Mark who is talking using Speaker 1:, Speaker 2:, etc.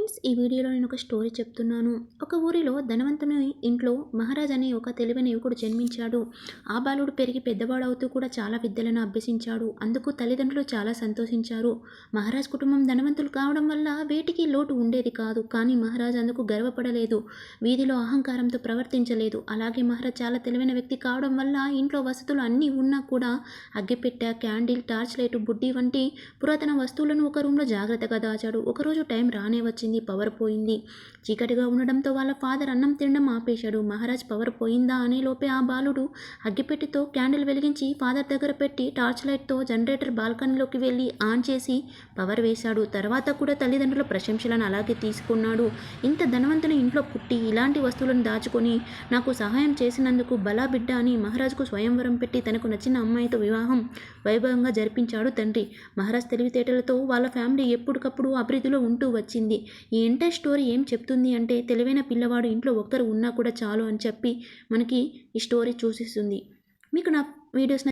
Speaker 1: Friends, ఈ వీడియోలో నేను ఒక స్టోరీ చెప్తున్నాను. ఒక ఊరిలో ధనవంతుని ఇంట్లో మహారాజ్ అనే ఒక తెలివైన యువకుడు జన్మించాడు. ఆ బాలుడు పెరిగి పెద్దవాడవుతూ కూడా చాలా విద్యలను అభ్యసించాడు. అందుకు తల్లిదండ్రులు చాలా సంతోషించారు. మహారాజ్ కుటుంబం ధనవంతులు కావడం వల్ల వేటికి లోటు ఉండేది కాదు. కానీ మహారాజ్ అందుకు గర్వపడలేదు. వీధిలో అహంకారంతో ప్రవర్తించలేదు. అలాగే మహారాజ్ చాలా తెలివైన వ్యక్తి కావడం వల్ల ఇంట్లో వసతులు అన్నీ ఉన్నా కూడా అగ్గిపెట్టె, క్యాండిల్, టార్చ్ లైట్, బుడ్డి వంటి పురాతన వస్తువులను ఒక రూమ్లో జాగ్రత్తగా దాచాడు. ఒకరోజు టైం రానే వచ్చింది. పవర్ పోయింది. చీకటిగా ఉండడంతో వాళ్ళ ఫాదర్ అన్నం తినడం ఆపేశాడు. మహారాజ్ పవర్ పోయిందా అనే లోపే ఆ బాలుడు అగ్గిపెట్టితో క్యాండిల్ వెలిగించి ఫాదర్ దగ్గర పెట్టి టార్చ్ లైట్తో జనరేటర్ బాల్కనీలోకి వెళ్ళి ఆన్ చేసి పవర్ వేశాడు. తర్వాత కూడా తల్లిదండ్రుల ప్రశంసలను అలాగే తీసుకున్నాడు. ఇంత ధనవంతుని ఇంట్లో పుట్టి ఇలాంటి వస్తువులను దాచుకొని నాకు సహాయం చేసినందుకు బలా బిడ్డ అని మహారాజుకు స్వయంవరం పెట్టి తనకు నచ్చిన అమ్మాయితో వివాహం వైభవంగా జరిపించాడు తండ్రి. మహారాజ్ తెలివితేటలతో వాళ్ళ ఫ్యామిలీ ఎప్పటికప్పుడు అభివృద్ధిలో ఉంటూ వచ్చింది. ఈ ఎంటైర్ స్టోరీ ఏం చెప్తుంది అంటే, తెలివైన పిల్లవాడు ఇంట్లో ఒక్కరు ఉన్నా కూడా చాలు అని చెప్పి మనకి ఈ స్టోరీ చూసిస్తుంది. మీకు నా వీడియోస్